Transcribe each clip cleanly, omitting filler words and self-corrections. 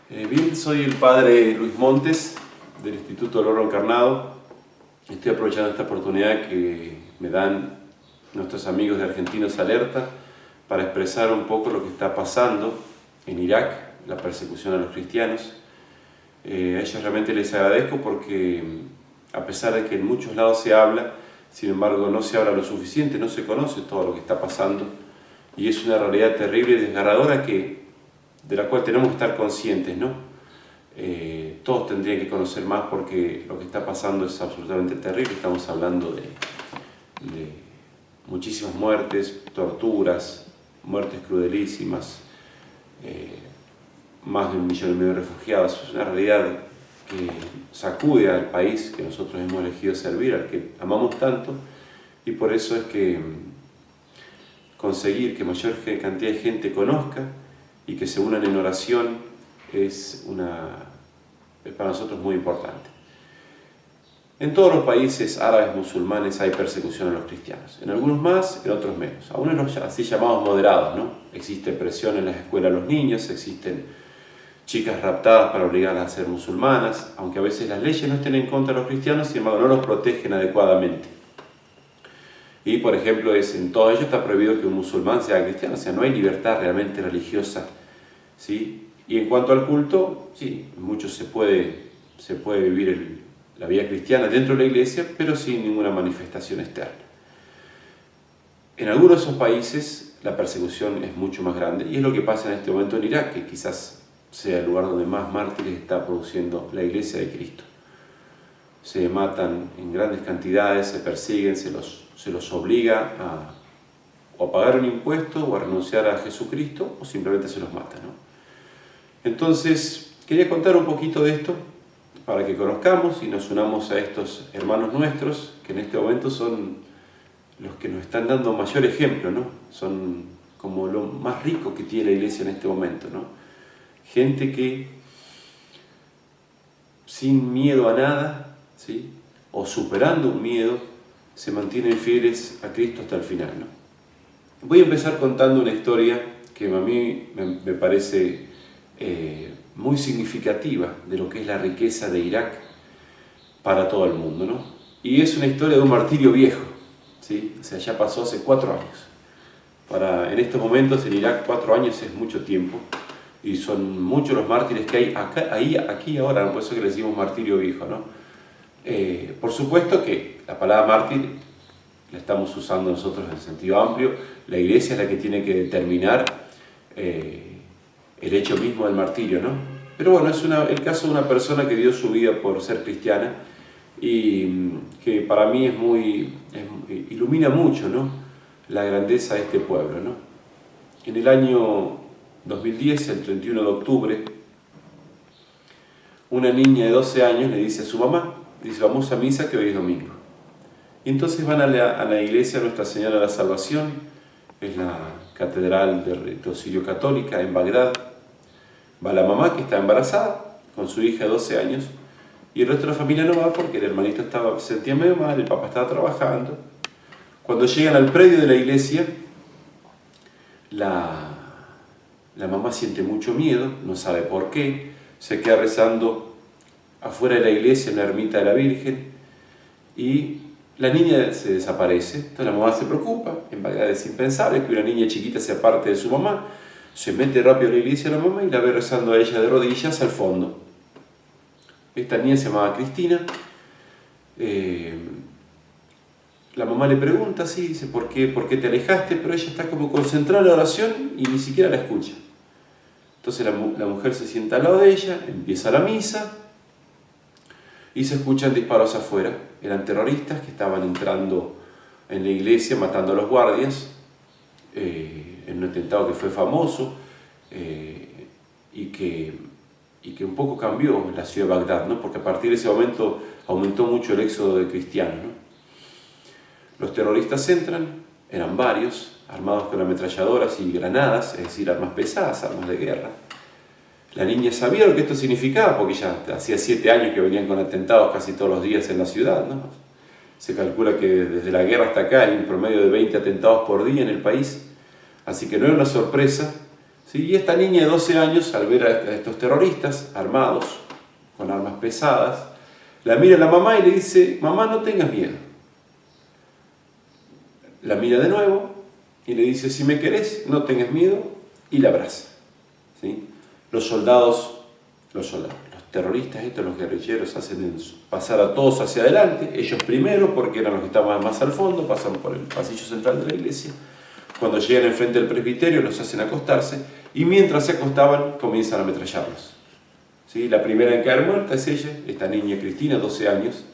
Bien, soy el padre Luis Montes del Instituto del Oro Encarnado. Estoy aprovechando esta oportunidad que me dan nuestros amigos de Argentinos Alerta para expresar un poco lo que está pasando en Irak, la persecución a los cristianos. A ellos realmente les agradezco porque a pesar de que en muchos lados se habla, sin embargo no se habla lo suficiente, no se conoce todo lo que está pasando y es una realidad terrible y desgarradora de la cual tenemos que estar conscientes, ¿no? Todos tendrían que conocer más porque lo que está pasando es absolutamente terrible. Estamos hablando de muchísimas muertes, torturas, muertes crudelísimas, más de 1,5 millones de refugiados. Es una realidad que sacude al país que nosotros hemos elegido servir, al que amamos tanto, y por eso es que conseguir que mayor cantidad de gente conozca y que se unan en oración es para nosotros muy importante. En todos los países árabes musulmanes hay persecución a los cristianos, en algunos más, en otros menos, aún en los así llamados moderados, ¿no? Existe presión en las escuelas a los niños, existen chicas raptadas para obligarlas a ser musulmanas, aunque a veces las leyes no estén en contra de los cristianos, sin embargo no los protegen adecuadamente. Y por ejemplo, en todo ello está prohibido que un musulmán sea cristiano, o sea, no hay libertad realmente religiosa, ¿sí? Y en cuanto al culto, sí, mucho se puede vivir la vida cristiana dentro de la iglesia, pero sin ninguna manifestación externa. En algunos de esos países la persecución es mucho más grande, y es lo que pasa en este momento en Irak, que quizás sea el lugar donde más mártires está produciendo la iglesia de Cristo. Se matan en grandes cantidades, se persiguen, se los obliga a pagar un impuesto o a renunciar a Jesucristo, o simplemente se los mata, ¿no? Entonces, quería contar un poquito de esto para que conozcamos y nos unamos a estos hermanos nuestros, que en este momento son los que nos están dando mayor ejemplo, ¿no? Son como lo más rico que tiene la iglesia en este momento, ¿no? Gente que sin miedo a nada, ¿sí? O superando un miedo, se mantienen fieles a Cristo hasta el final, ¿no? Voy a empezar contando una historia que a mí me parece muy significativa de lo que es la riqueza de Irak para todo el mundo, ¿no? Y es una historia de un martirio viejo, ¿sí? O sea, ya pasó hace 4 años. En estos momentos en Irak 4 años es mucho tiempo y son muchos los mártires que hay aquí ahora, por eso que le decimos martirio viejo, ¿no? Por supuesto que la palabra mártir la estamos usando nosotros en sentido amplio. La iglesia es la que tiene que determinar el hecho mismo del martirio, ¿no? Pero bueno, es el caso de una persona que dio su vida por ser cristiana y que para mí ilumina mucho, ¿no? La grandeza de este pueblo, ¿no? En el año 2010, el 31 de octubre, una niña de 12 años le dice a su mamá, dice: vamos a misa que hoy es domingo. Y entonces van a la iglesia Nuestra Señora de la Salvación, es la catedral de Sirio Católica en Bagdad. Va la mamá, que está embarazada, con su hija de 12 años, y el resto de la familia no va porque el hermanito se sentía medio mal, el papá estaba trabajando. Cuando llegan al predio de la iglesia, la mamá siente mucho miedo, no sabe por qué, se queda rezando afuera de la iglesia en la ermita de la Virgen, y la niña se desaparece. Entonces la mamá se preocupa, en Bagdad es impensable que una niña chiquita sea parte de su mamá. Se mete rápido a la iglesia la mamá y la ve rezando a ella de rodillas al fondo. Esta niña se llamaba Cristina. La mamá le pregunta, sí, dice: ¿por qué te alejaste? Pero ella está como concentrada en la oración y ni siquiera la escucha. Entonces la mujer se sienta al lado de ella, empieza la misa y se escuchan disparos afuera. Eran terroristas que estaban entrando en la iglesia, matando a los guardias, en un atentado que fue famoso y que un poco cambió la ciudad de Bagdad, ¿no? Porque a partir de ese momento aumentó mucho el éxodo de cristianos, ¿no? Los terroristas entran, eran varios, armados con ametralladoras y granadas, es decir, armas pesadas, armas de guerra. La niña sabía lo que esto significaba, porque ya hacía 7 años que venían con atentados casi todos los días en la ciudad, ¿no? Se calcula que desde la guerra hasta acá hay un promedio de 20 atentados por día en el país, así que no era una sorpresa ¿sí? Y esta niña de 12 años, al ver a estos terroristas armados, con armas pesadas, la mira a la mamá y le dice: mamá, no tengas miedo. La mira de nuevo y le dice: si me querés, no tengas miedo, y la abraza, ¿sí? Los terroristas, los guerrilleros, hacen pasar a todos hacia adelante, ellos primero, porque eran los que estaban más al fondo, pasan por el pasillo central de la iglesia. Cuando llegan enfrente del presbiterio, los hacen acostarse, y mientras se acostaban, comienzan a ametrallarlos, ¿sí? La primera en caer muerta es ella, esta niña Cristina, 12 años.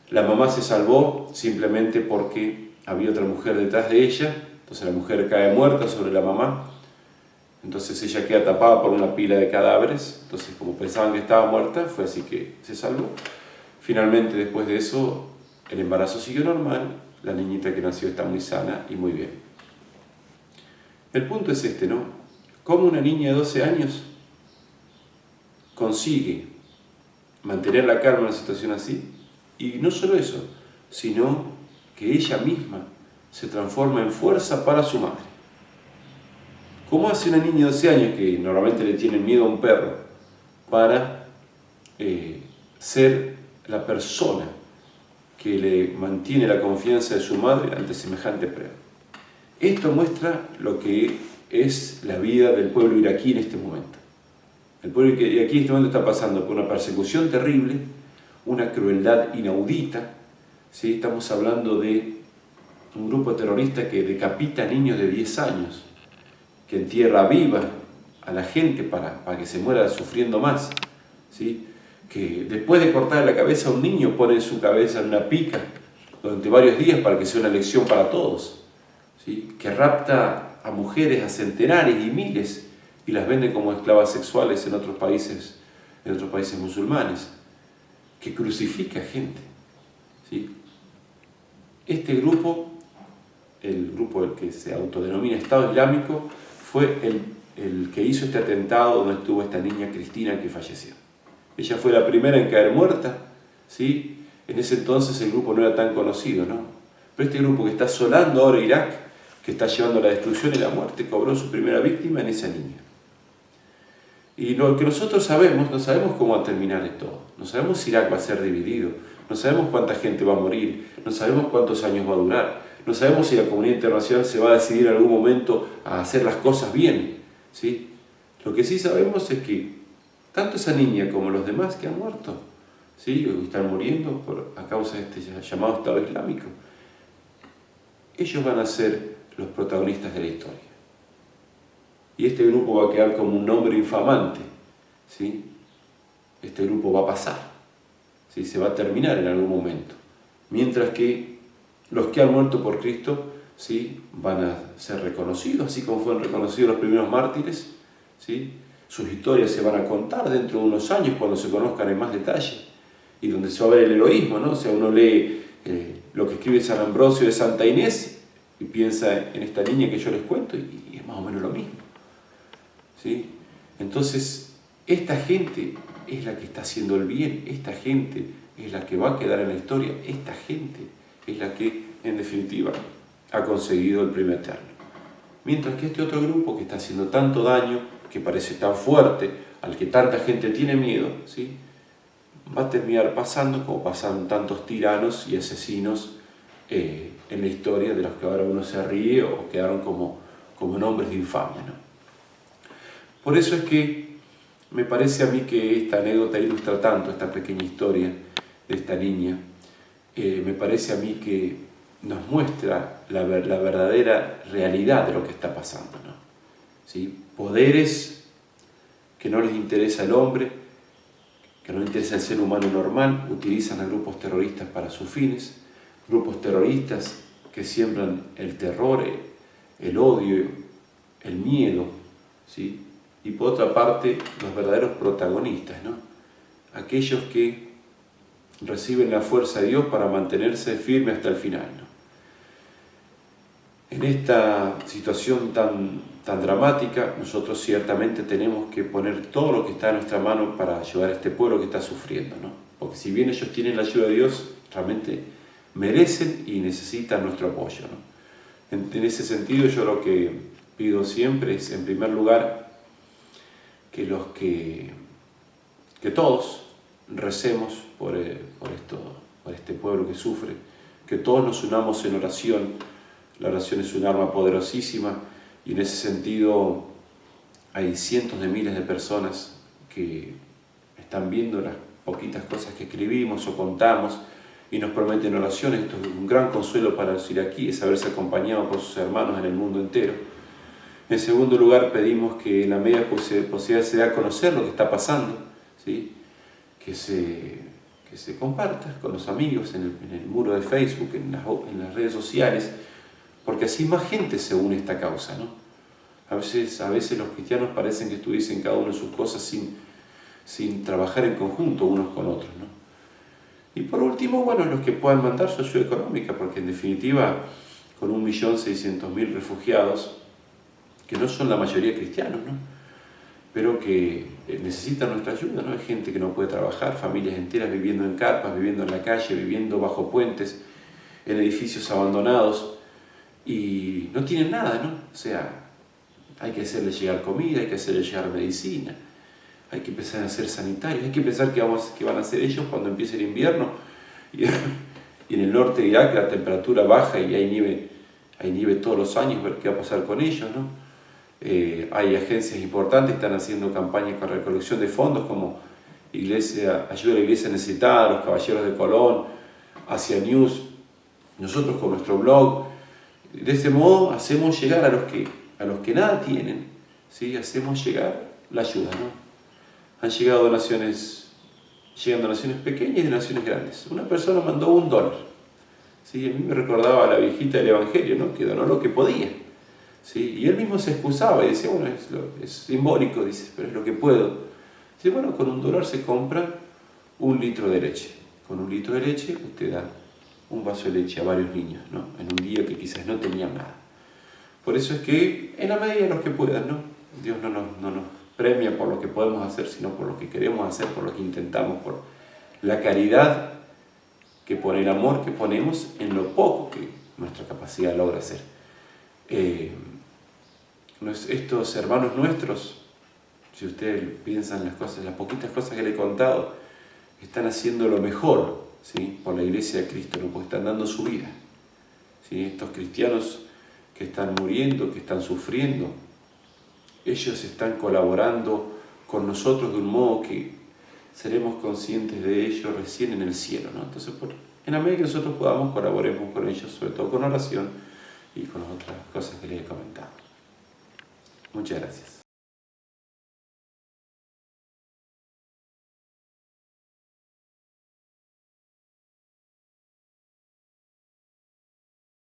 La mamá se salvó simplemente porque había otra mujer detrás de ella, entonces la mujer cae muerta sobre la mamá. Entonces ella queda tapada por una pila de cadáveres, entonces como pensaban que estaba muerta, fue así que se salvó. Finalmente, después de eso, el embarazo siguió normal, la niñita que nació está muy sana y muy bien. El punto es este, ¿no? ¿Cómo una niña de 12 años consigue mantener la calma en una situación así? Y no solo eso, sino que ella misma se transforma en fuerza para su madre. ¿Cómo hace una niña de 12 años, que normalmente le tiene miedo a un perro, para ser la persona que le mantiene la confianza de su madre ante semejante prueba? Esto muestra lo que es la vida del pueblo iraquí en este momento. El pueblo iraquí en este momento está pasando por una persecución terrible, una crueldad inaudita, ¿sí? Estamos hablando de un grupo terrorista que decapita a niños de 10 años, que entierra viva a la gente para que se muera sufriendo más, ¿sí? Que después de cortar la cabeza a un niño pone su cabeza en una pica durante varios días para que sea una lección para todos, ¿sí? Que rapta a mujeres a centenares y miles y las vende como esclavas sexuales en otros países musulmanes, que crucifica gente, ¿sí? Este grupo, el grupo del que se autodenomina Estado Islámico, fue el que hizo este atentado donde estuvo esta niña Cristina que falleció. Ella fue la primera en caer muerta, ¿sí? En ese entonces el grupo no era tan conocido, ¿no? Pero este grupo que está asolando ahora Irak, que está llevando la destrucción y la muerte, cobró su primera víctima en esa niña. Y lo que nosotros sabemos, no sabemos cómo va a terminar esto, no sabemos si Irak va a ser dividido, no sabemos cuánta gente va a morir, no sabemos cuántos años va a durar, no sabemos si la comunidad internacional se va a decidir en algún momento a hacer las cosas bien, ¿sí? Lo que sí sabemos es que tanto esa niña como los demás que han muerto, ¿sí? O están muriendo a causa de este llamado Estado Islámico, ellos van a ser los protagonistas de la historia. Y este grupo va a quedar como un nombre infamante, ¿sí? Este grupo va a pasar, ¿sí? Se va a terminar en algún momento. Mientras que los que han muerto por Cristo, ¿sí? Van a ser reconocidos, así como fueron reconocidos los primeros mártires, ¿sí? Sus historias se van a contar dentro de unos años cuando se conozcan en más detalle y donde se va a ver el heroísmo, ¿no? O sea, uno lee lo que escribe San Ambrosio de Santa Inés y piensa en esta niña que yo les cuento y es más o menos lo mismo, ¿sí? Entonces, esta gente es la que está haciendo el bien, esta gente es la que va a quedar en la historia, esta gente es la que, en definitiva, ha conseguido el premio eterno. Mientras que este otro grupo que está haciendo tanto daño, que parece tan fuerte, al que tanta gente tiene miedo, ¿sí? Va a terminar pasando como pasan tantos tiranos y asesinos en la historia, de los que ahora uno se ríe o quedaron como nombres de infamia, ¿no? Por eso es que me parece a mí que esta anécdota ilustra tanto esta pequeña historia de esta niña. Me parece a mí que nos muestra la verdadera realidad de lo que está pasando, ¿no? ¿Sí? Poderes que no les interesa al hombre, que no les interesa el ser humano normal, utilizan a grupos terroristas para sus fines, grupos terroristas que siembran el terror, el odio, el miedo, ¿sí? Y por otra parte, los verdaderos protagonistas, ¿no? Aquellos que reciben la fuerza de Dios para mantenerse firme hasta el final, ¿no? En esta situación tan dramática, nosotros ciertamente tenemos que poner todo lo que está en nuestra mano para ayudar a este pueblo que está sufriendo, ¿no? Porque si bien ellos tienen la ayuda de Dios, realmente merecen y necesitan nuestro apoyo, ¿no? En ese sentido, yo lo que pido siempre es, en primer lugar, que todos recemos por este pueblo que sufre, que todos nos unamos en oración. La oración es un arma poderosísima y en ese sentido hay cientos de miles de personas que están viendo las poquitas cosas que escribimos o contamos y nos prometen oraciones. Esto es un gran consuelo para los iraquíes, haberse acompañado por sus hermanos en el mundo entero. En segundo lugar, pedimos que en la medida posibilidad se dé a conocer lo que está pasando, ¿sí? que se comparta con los amigos en el muro de Facebook, en las redes sociales, porque así más gente se une a esta causa, ¿no? A veces los cristianos parecen que estuviesen cada uno en sus cosas sin trabajar en conjunto unos con otros, ¿no? Y por último, bueno, los que puedan mandar su ayuda económica, porque en definitiva, con 1.600.000 refugiados, que no son la mayoría cristianos, ¿no? Pero que necesitan nuestra ayuda, ¿no? Hay gente que no puede trabajar, familias enteras viviendo en carpas, viviendo en la calle, viviendo bajo puentes, en edificios abandonados, y no tienen nada, ¿no? O sea, hay que hacerles llegar comida, hay que hacerles llegar medicina, hay que empezar a ser sanitarios, hay que pensar qué van a hacer ellos cuando empiece el invierno, y en el norte de Irak la temperatura baja y hay nieve todos los años, ver qué va a pasar con ellos, ¿no? Hay agencias importantes que están haciendo campañas con recolección de fondos como Ayuda a la Iglesia Necesitada, los Caballeros de Colón, Asia News, nosotros con nuestro blog. De ese modo hacemos llegar a los que nada tienen, ¿sí? Hacemos llegar la ayuda, ¿no? Llegan donaciones pequeñas y donaciones grandes. Una persona mandó $1, ¿sí? A mí me recordaba a la viejita del Evangelio, ¿no? Que donó lo que podía, ¿sí? Y él mismo se excusaba y decía, bueno, es simbólico, dice, pero es lo que puedo. Dice, bueno, con $1 se compra 1 litro de leche. Con 1 litro de leche usted da un vaso de leche a varios niños, ¿no? En un día que quizás no tenían nada. Por eso es que, en la medida de los que puedan, ¿no? Dios no nos premia por lo que podemos hacer, sino por lo que queremos hacer, por lo que intentamos, por la caridad por el amor que ponemos en lo poco que nuestra capacidad logra hacer. Estos hermanos nuestros, si ustedes piensan las poquitas cosas que le he contado, están haciendo lo mejor, ¿sí? Por la Iglesia de Cristo, ¿no? Porque están dando su vida, ¿sí? Estos cristianos que están muriendo, que están sufriendo, ellos están colaborando con nosotros de un modo que seremos conscientes de ello recién en el cielo, ¿no? Entonces, en la medida que nosotros podamos, colaboremos con ellos, sobre todo con oración y con otras cosas que les he comentado. Muchas gracias.